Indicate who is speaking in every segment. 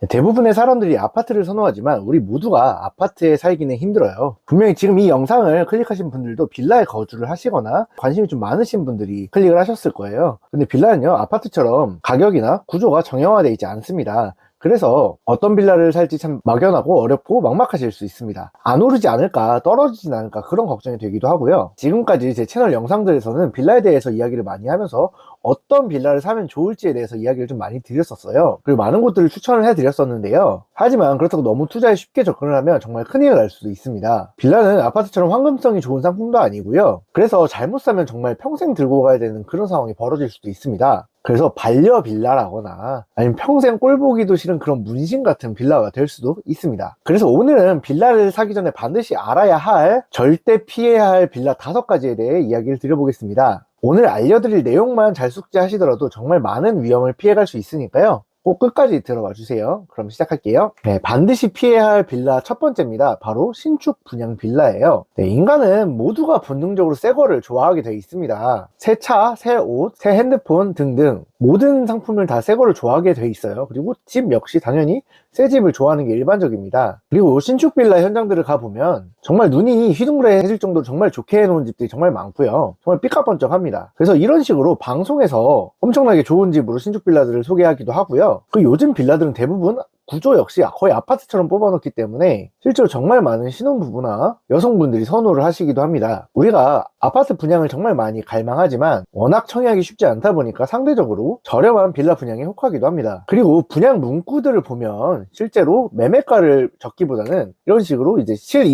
Speaker 1: 대부분의 사람들이 아파트를 선호하지만 우리 모두가 아파트에 살기는 힘들어요. 분명히 지금 이 영상을 클릭하신 분들도 빌라에 거주를 하시거나 관심이 좀 많으신 분들이 클릭을 하셨을 거예요. 근데 빌라는요, 아파트처럼 가격이나 구조가 정형화되어 있지 않습니다. 그래서 어떤 빌라를 살지 참 막연하고 어렵고 막막하실 수 있습니다. 안 오르지 않을까, 떨어지진 않을까, 그런 걱정이 되기도 하고요. 지금까지 제 채널 영상들에서는 빌라에 대해서 이야기를 많이 하면서 어떤 빌라를 사면 좋을지에 대해서 이야기를 좀 많이 드렸었어요. 그리고 많은 곳들을 추천을 해드렸었는데요. 하지만 그렇다고 너무 투자에 쉽게 접근을 하면 정말 큰일이 날 수도 있습니다. 빌라는 아파트처럼 황금성이 좋은 상품도 아니고요. 그래서 잘못 사면 정말 평생 들고 가야 되는 그런 상황이 벌어질 수도 있습니다. 그래서 반려 빌라라거나 아니면 평생 꼴 보기도 싫은 그런 문신 같은 빌라가 될 수도 있습니다. 그래서 오늘은 빌라를 사기 전에 반드시 알아야 할, 절대 피해야 할 빌라 5가지에 대해 이야기를 드려보겠습니다. 오늘 알려드릴 내용만 잘 숙지하시더라도 정말 많은 위험을 피해갈 수 있으니까요, 꼭 끝까지 들어봐 주세요. 그럼 시작할게요. 반드시 피해야 할 빌라 첫 번째입니다. 바로 신축 분양 빌라예요. 인간은 모두가 본능적으로 새 거를 좋아하게 되어 있습니다. 새 차, 새 옷, 새 핸드폰 등등 모든 상품을 다 새 거를 좋아하게 되어 있어요. 그리고 집 역시 당연히 새 집을 좋아하는 게 일반적입니다. 그리고 신축 빌라 현장들을 가보면 정말 눈이 휘둥그레해질 정도로 정말 좋게 해놓은 집들이 정말 많고요. 정말 삐까번쩍합니다. 그래서 이런 식으로 방송에서 엄청나게 좋은 집으로 신축 빌라들을 소개하기도 하고요. 그 요즘 빌라들은 대부분 구조 역시 거의 아파트처럼 뽑아놓기 때문에 실제로 정말 많은 신혼부부나 여성분들이 선호를 하시기도 합니다. 우리가 아파트 분양을 정말 많이 갈망하지만 워낙 청약이 쉽지 않다 보니까 상대적으로 저렴한 빌라 분양에 혹하기도 합니다. 그리고 분양 문구들을 보면 실제로 매매가를 적기보다는 이런 식으로 이제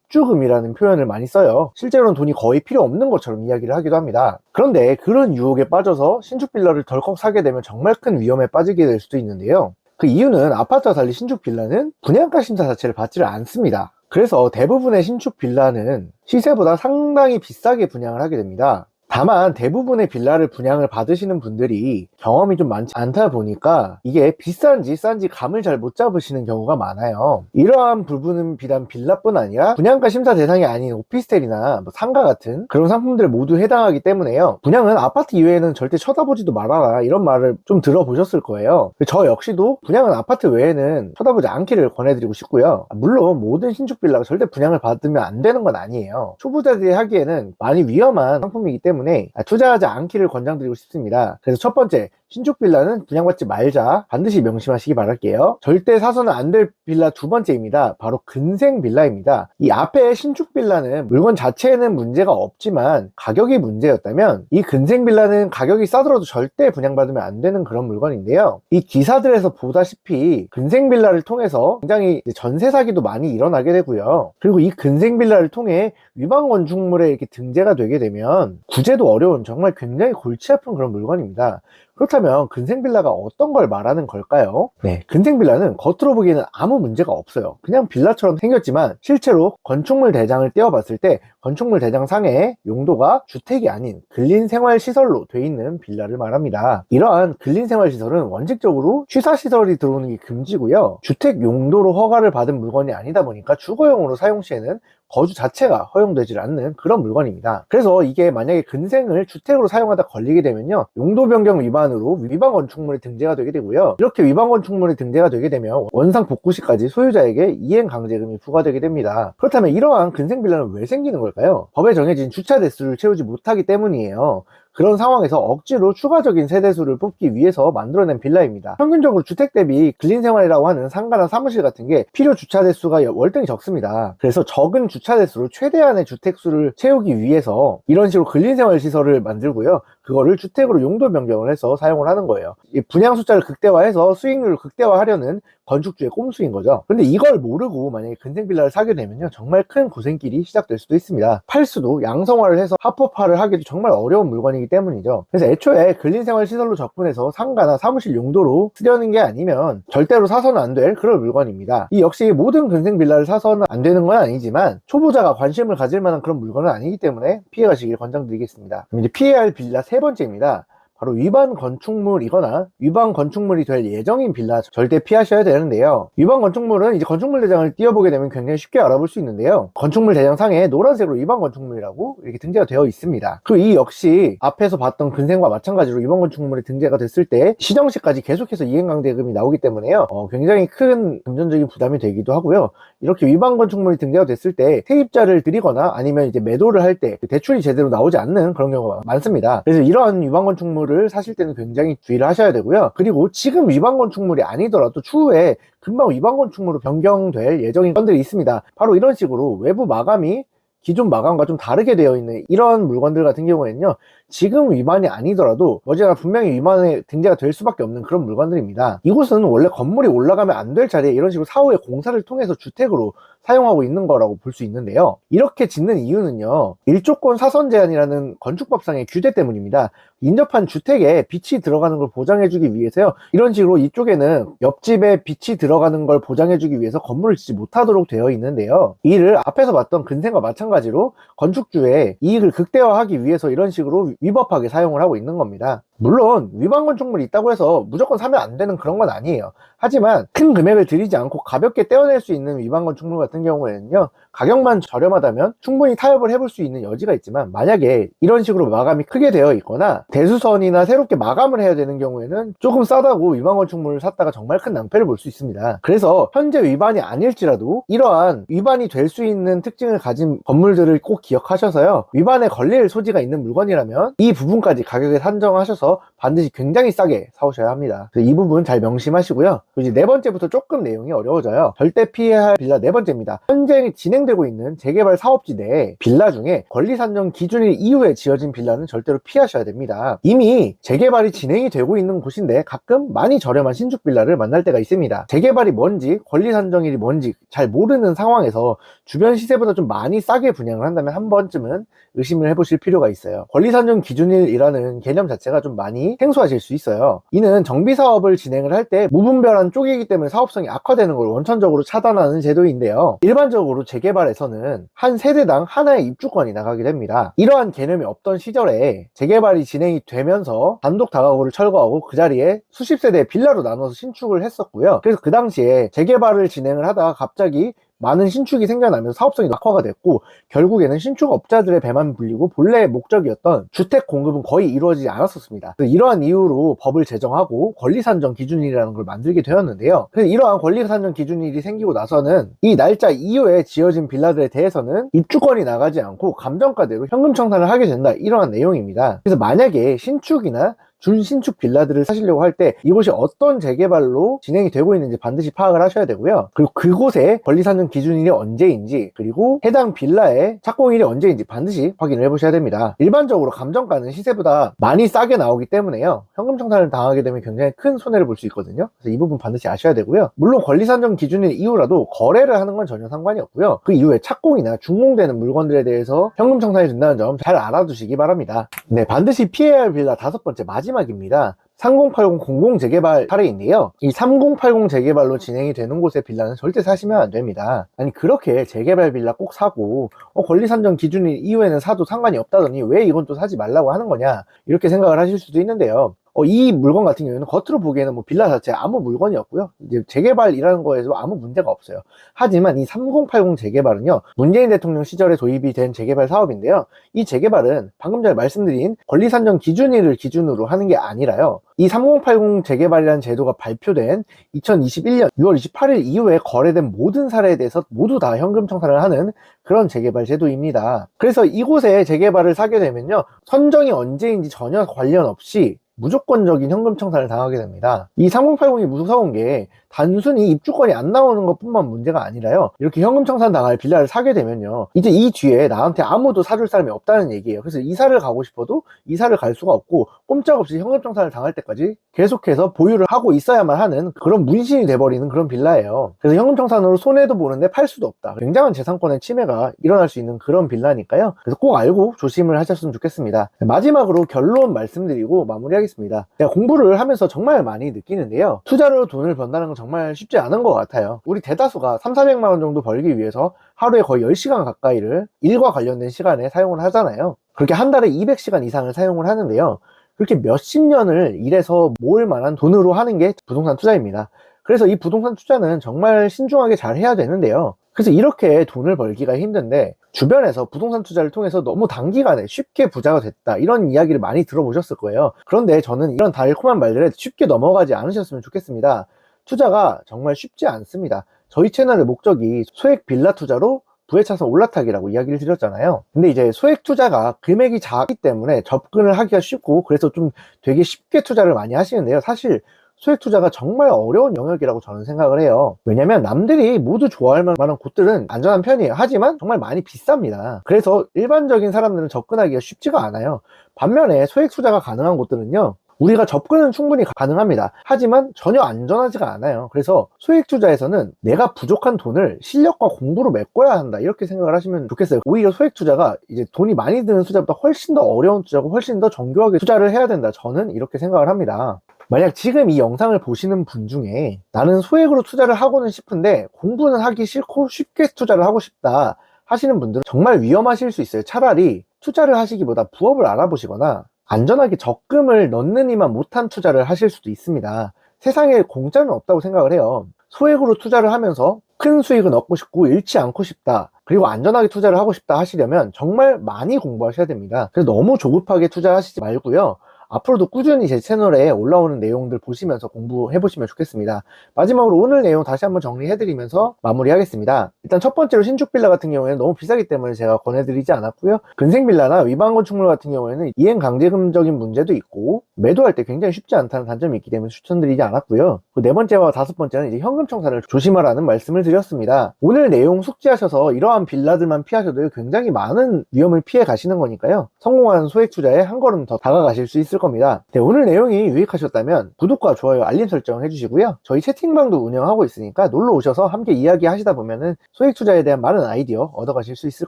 Speaker 1: 실입주금이라는 표현을 많이 써요. 실제로는 돈이 거의 필요 없는 것처럼 이야기를 하기도 합니다. 그런데 그런 유혹에 빠져서 신축 빌라를 덜컥 사게 되면 정말 큰 위험에 빠지게 될 수도 있는데요. 그 이유는 아파트와 달리 신축 빌라는 분양가 심사 자체를 받지를 않습니다. 그래서 대부분의 신축 빌라는 시세보다 상당히 비싸게 분양을 하게 됩니다. 다만 대부분의 빌라를 분양을 받으시는 분들이 경험이 좀 많지 않다 보니까 이게 비싼지 싼지 감을 잘 못 잡으시는 경우가 많아요. 이러한 부분은 비단 빌라뿐 아니라 분양가 심사 대상이 아닌 오피스텔이나 상가 같은 그런 상품들 모두 해당하기 때문에요. 분양은 아파트 이외에는 절대 쳐다보지도 말아라, 이런 말을 좀 들어보셨을 거예요. 저 역시도 분양은 아파트 외에는 쳐다보지 않기를 권해드리고 싶고요. 물론 모든 신축 빌라가 절대 분양을 받으면 안 되는 건 아니에요. 초보자들이 하기에는 많이 위험한 상품이기 때문에 투자하지 않기를 권장드리고 싶습니다. 그래서 첫 번째, 신축 빌라는 분양받지 말자, 반드시 명심하시기 바랄게요. 절대 사서는 안 될 빌라 두 번째입니다. 바로 근생 빌라입니다. 이 앞에 신축 빌라는 물건 자체에는 문제가 없지만 가격이 문제였다면, 이 근생 빌라는 가격이 싸더라도 절대 분양받으면 안 되는 그런 물건인데요. 이 기사들에서 보다시피 근생 빌라를 통해서 굉장히 전세 사기도 많이 일어나게 되고요. 그리고 이 근생 빌라를 통해 위반 건축물에 이렇게 등재가 되게 되면 구제도 어려운 정말 굉장히 골치 아픈 그런 물건입니다. 그렇다면 근생빌라가 어떤 걸 말하는 걸까요? 근생빌라는 겉으로 보기에는 아무 문제가 없어요. 그냥 빌라처럼 생겼지만 실제로 건축물 대장을 떼어봤을 때 건축물 대장 상의 용도가 주택이 아닌 근린생활시설로 돼 있는 빌라를 말합니다. 이러한 근린생활시설은 원칙적으로 취사시설이 들어오는 게 금지고요. 주택 용도로 허가를 받은 물건이 아니다 보니까 주거용으로 사용 시에는 거주 자체가 허용되지 않는 그런 물건입니다. 그래서 이게 만약에 근생을 주택으로 사용하다 걸리게 되면요, 용도 변경 위반으로 위반 건축물이 등재가 되게 되고요. 이렇게 위반 건축물이 등재가 되게 되면 원상 복구 시까지 소유자에게 이행 강제금이 부과되게 됩니다. 그렇다면 이러한 근생 빌라는 왜 생기는 걸까요? 법에 정해진 주차 대수를 채우지 못하기 때문이에요. 그런 상황에서 억지로 추가적인 세대수를 뽑기 위해서 만들어낸 빌라입니다. 평균적으로 주택 대비 근린생활이라고 하는 상가나 사무실 같은 게 필요 주차 대수가 월등히 적습니다. 그래서 적은 주차 대수로 최대한의 주택수를 채우기 위해서 이런 식으로 근린생활 시설을 만들고요, 그거를 주택으로 용도 변경을 해서 사용을 하는 거예요. 이 분양 숫자를 극대화해서 수익률을 극대화하려는 건축주의 꼼수인 거죠. 근데 이걸 모르고 만약에 근생 빌라를 사게 되면요, 정말 큰 고생길이 시작될 수도 있습니다. 팔수도 양성화를 해서 합법화를 하기도 정말 어려운 물건이기 때문이죠. 그래서 애초에 근린생활 시설로 접근해서 상가나 사무실 용도로 쓰려는 게 아니면 절대로 사서는 안 될 그런 물건입니다. 이 역시 모든 근생 빌라를 사서는 안 되는 건 아니지만 초보자가 관심을 가질 만한 그런 물건은 아니기 때문에 피해 가시길 권장드리겠습니다. 그럼 이제 피해야 할 빌라 세 번째입니다. 바로 위반 건축물이거나 위반 건축물이 될 예정인 빌라 절대 피하셔야 되는데요. 위반 건축물은 이제 건축물 대장을 띄워보게 되면 굉장히 쉽게 알아볼 수 있는데요. 건축물 대장상에 노란색으로 위반 건축물이라고 이렇게 등재가 되어 있습니다. 그리고 이 역시 앞에서 봤던 근생과 마찬가지로 위반 건축물이 등재가 됐을 때 시정시까지 계속해서 이행강제금이 나오기 때문에요. 굉장히 큰 금전적인 부담이 되기도 하고요. 이렇게 위반 건축물이 등재가 됐을 때 세입자를 드리거나 아니면 이제 매도를 할 때 대출이 제대로 나오지 않는 그런 경우가 많습니다. 그래서 이러한 위반 건축물을 사실 때는 굉장히 주의를 하셔야 되고요. 그리고 지금 위반 건축물이 아니더라도 추후에 금방 위반 건축물로 변경될 예정인 건들이 있습니다. 바로 이런 식으로 외부 마감이 기존 마감과 좀 다르게 되어 있는 이런 물건들 같은 경우에는요, 지금 위반이 아니더라도 어제나 분명히 위반에 등재가 될 수밖에 없는 그런 물건들입니다. 이곳은 원래 건물이 올라가면 안 될 자리에 이런 식으로 사후에 공사를 통해서 주택으로 사용하고 있는 거라고 볼 수 있는데요. 이렇게 짓는 이유는요, 일조권 사선 제한이라는 건축법상의 규제 때문입니다. 인접한 주택에 빛이 들어가는 걸 보장해주기 위해서요, 이런 식으로 이쪽에는 옆집에 빛이 들어가는 걸 보장해주기 위해서 건물을 짓지 못하도록 되어 있는데요, 이를 앞에서 봤던 근생과 마찬가지로 건축주의 이익을 극대화하기 위해서 이런 식으로 위법하게 사용을 하고 있는 겁니다. 물론 위반 건축물이 있다고 해서 무조건 사면 안 되는 그런 건 아니에요. 하지만 큰 금액을 들이지 않고 가볍게 떼어낼 수 있는 위반 건축물 같은 경우에는요, 가격만 저렴하다면 충분히 타협을 해볼 수 있는 여지가 있지만, 만약에 이런 식으로 마감이 크게 되어 있거나 대수선이나 새롭게 마감을 해야 되는 경우에는 조금 싸다고 위반 건축물을 샀다가 정말 큰 낭패를 볼 수 있습니다. 그래서 현재 위반이 아닐지라도 이러한 위반이 될 수 있는 특징을 가진 건물들을 꼭 기억하셔서요, 위반에 걸릴 소지가 있는 물건이라면 이 부분까지 가격에 산정하셔서 반드시 굉장히 싸게 사오셔야 합니다. 그래서 이 부분 잘 명심하시고요. 이제 네 번째부터 조금 내용이 어려워져요. 절대 피해야 할 빌라 네 번째입니다. 현재 진행되고 있는 재개발 사업지 내에 빌라 중에 권리산정 기준일 이후에 지어진 빌라는 절대로 피하셔야 됩니다. 이미 재개발이 진행이 되고 있는 곳인데 가끔 많이 저렴한 신축 빌라를 만날 때가 있습니다. 재개발이 뭔지 권리산정일이 뭔지 잘 모르는 상황에서 주변 시세보다 좀 많이 싸게 분양을 한다면 한 번쯤은 의심을 해보실 필요가 있어요. 권리산정 기준일이라는 개념 자체가 좀 많이 생소하실 수 있어요. 이는 정비사업을 진행을 할 때 무분별한 쪽이기 때문에 사업성이 악화되는 걸 원천적으로 차단하는 제도인데요, 일반적으로 재개발에서는 한 세대당 하나의 입주권이 나가게 됩니다. 이러한 개념이 없던 시절에 재개발이 진행이 되면서 단독 다가구를 철거하고 그 자리에 수십 세대의 빌라로 나눠서 신축을 했었고요. 그래서 그 당시에 재개발을 진행을 하다가 갑자기 많은 신축이 생겨나면서 사업성이 악화가 됐고, 결국에는 신축업자들의 배만 불리고 본래 목적이었던 주택 공급은 거의 이루어지지 않았었습니다. 이러한 이유로 법을 제정하고 권리산정 기준일이라는 걸 만들게 되었는데요, 그래서 이러한 권리산정 기준일이 생기고 나서는 이 날짜 이후에 지어진 빌라들에 대해서는 입주권이 나가지 않고 감정가대로 현금 청산을 하게 된다, 이러한 내용입니다. 그래서 만약에 신축이나 준신축 빌라들을 사시려고 할 때 이곳이 어떤 재개발로 진행이 되고 있는지 반드시 파악을 하셔야 되고요. 그리고 그곳의 권리산정 기준일이 언제인지, 그리고 해당 빌라의 착공일이 언제인지 반드시 확인을 해보셔야 됩니다. 일반적으로 감정가는 시세보다 많이 싸게 나오기 때문에요, 현금 청산을 당하게 되면 굉장히 큰 손해를 볼 수 있거든요. 그래서 이 부분 반드시 아셔야 되고요. 물론 권리산정 기준일 이후라도 거래를 하는 건 전혀 상관이 없고요, 그 이후에 착공이나 준공되는 물건들에 대해서 현금 청산이 된다는 점 잘 알아두시기 바랍니다. 네, 반드시 피해야 할 빌라 다섯 번째, 마지막입니다. 3080 공공 재개발 사례인데요, 이 3080 재개발로 진행이 되는 곳의 빌라는 절대 사시면 안 됩니다. 아니, 그렇게 재개발 빌라 꼭 사고 권리산정 기준일 이후에는 사도 상관이 없다더니 왜 이건 또 사지 말라고 하는 거냐, 이렇게 생각을 하실 수도 있는데요, 이 물건 같은 경우에는 겉으로 보기에는 뭐 빌라 자체에 아무 물건이었고요, 이제 재개발이라는 거에서 아무 문제가 없어요. 하지만 이 3080 재개발은요, 문재인 대통령 시절에 도입이 된 재개발 사업인데요, 이 재개발은 방금 전에 말씀드린 권리산정 기준일을 기준으로 하는 게 아니라요, 이 3080 재개발이라는 제도가 발표된 2021년 6월 28일 이후에 거래된 모든 사례에 대해서 모두 다 현금 청산을 하는 그런 재개발 제도입니다. 그래서 이곳에 재개발을 사게 되면요, 선정이 언제인지 전혀 관련 없이 무조건적인 현금 청산을 당하게 됩니다. 이 3080이 무서운 게 단순히 입주권이 안 나오는 것 뿐만 문제가 아니라요, 이렇게 현금 청산 당할 빌라를 사게 되면요, 이제 이 뒤에 나한테 아무도 사줄 사람이 없다는 얘기예요. 그래서 이사를 가고 싶어도 이사를 갈 수가 없고 꼼짝없이 현금 청산을 당할 때까지 계속해서 보유를 하고 있어야만 하는 그런 문신이 돼버리는 그런 빌라예요. 그래서 현금 청산으로 손해도 보는데 팔 수도 없다, 굉장한 재산권의 침해가 일어날 수 있는 그런 빌라니까요, 그래서 꼭 알고 조심을 하셨으면 좋겠습니다. 마지막으로 결론 말씀드리고 마무리하겠습니다. 제가 공부를 하면서 정말 많이 느끼는데요, 투자로 돈을 번다는 건 정말 쉽지 않은 것 같아요. 우리 대다수가 300~400만 원 정도 벌기 위해서 하루에 거의 10시간 가까이를 일과 관련된 시간에 사용을 하잖아요. 그렇게 한 달에 200시간 이상을 사용을 하는데요, 그렇게 몇십 년을 일해서 모을 만한 돈으로 하는 게 부동산 투자입니다. 그래서 이 부동산 투자는 정말 신중하게 잘 해야 되는데요. 그래서 이렇게 돈을 벌기가 힘든데 주변에서 부동산 투자를 통해서 너무 단기간에 쉽게 부자가 됐다 이런 이야기를 많이 들어보셨을 거예요. 그런데 저는 이런 달콤한 말들에 쉽게 넘어가지 않으셨으면 좋겠습니다. 투자가 정말 쉽지 않습니다. 저희 채널의 목적이 소액 빌라 투자로 부의 차선 올라타기라고 이야기를 드렸잖아요. 근데 이제 소액 투자가 금액이 작기 때문에 접근을 하기가 쉽고 그래서 좀 되게 쉽게 투자를 많이 하시는데요. 사실 소액 투자가 정말 어려운 영역이라고 저는 생각을 해요. 왜냐면 남들이 모두 좋아할 만한 곳들은 안전한 편이에요. 하지만 정말 많이 비쌉니다. 그래서 일반적인 사람들은 접근하기가 쉽지가 않아요. 반면에 소액 투자가 가능한 곳들은요, 우리가 접근은 충분히 가능합니다. 하지만 전혀 안전하지가 않아요. 그래서 소액 투자에서는 내가 부족한 돈을 실력과 공부로 메꿔야 한다 이렇게 생각을 하시면 좋겠어요. 오히려 소액 투자가 이제 돈이 많이 드는 투자보다 훨씬 더 어려운 투자고 훨씬 더 정교하게 투자를 해야 된다, 저는 이렇게 생각을 합니다. 만약 지금 이 영상을 보시는 분 중에 나는 소액으로 투자를 하고는 싶은데 공부는 하기 싫고 쉽게 투자를 하고 싶다 하시는 분들은 정말 위험하실 수 있어요. 차라리 투자를 하시기보다 부업을 알아보시거나 안전하게 적금을 넣는 이만 못한 투자를 하실 수도 있습니다. 세상에 공짜는 없다고 생각을 해요. 소액으로 투자를 하면서 큰 수익은 얻고 싶고 잃지 않고 싶다, 그리고 안전하게 투자를 하고 싶다 하시려면 정말 많이 공부하셔야 됩니다. 그래서 너무 조급하게 투자하시지 말고요, 앞으로도 꾸준히 제 채널에 올라오는 내용들 보시면서 공부해 보시면 좋겠습니다. 마지막으로 오늘 내용 다시 한번 정리해 드리면서 마무리하겠습니다. 일단 첫 번째로 신축 빌라 같은 경우에는 너무 비싸기 때문에 제가 권해드리지 않았고요, 근생 빌라나 위반 건축물 같은 경우에는 이행 강제금적인 문제도 있고 매도할 때 굉장히 쉽지 않다는 단점이 있기 때문에 추천드리지 않았고요. 네 번째와 다섯 번째는 이제 현금 청산을 조심하라는 말씀을 드렸습니다. 오늘 내용 숙지하셔서 이러한 빌라들만 피하셔도 굉장히 많은 위험을 피해 가시는 거니까요, 성공한 소액 투자에 한 걸음 더 다가가실 수 있을 겁니다. 네, 오늘 내용이 유익하셨다면 구독과 좋아요, 알림 설정 해주시고요, 저희 채팅방도 운영하고 있으니까 놀러 오셔서 함께 이야기 하시다 보면은 소액 투자에 대한 많은 아이디어 얻어가실 수 있을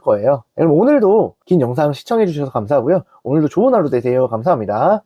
Speaker 1: 거예요. 여러분 오늘도 긴 영상 시청해 주셔서 감사하고요, 오늘도 좋은 하루 되세요. 감사합니다.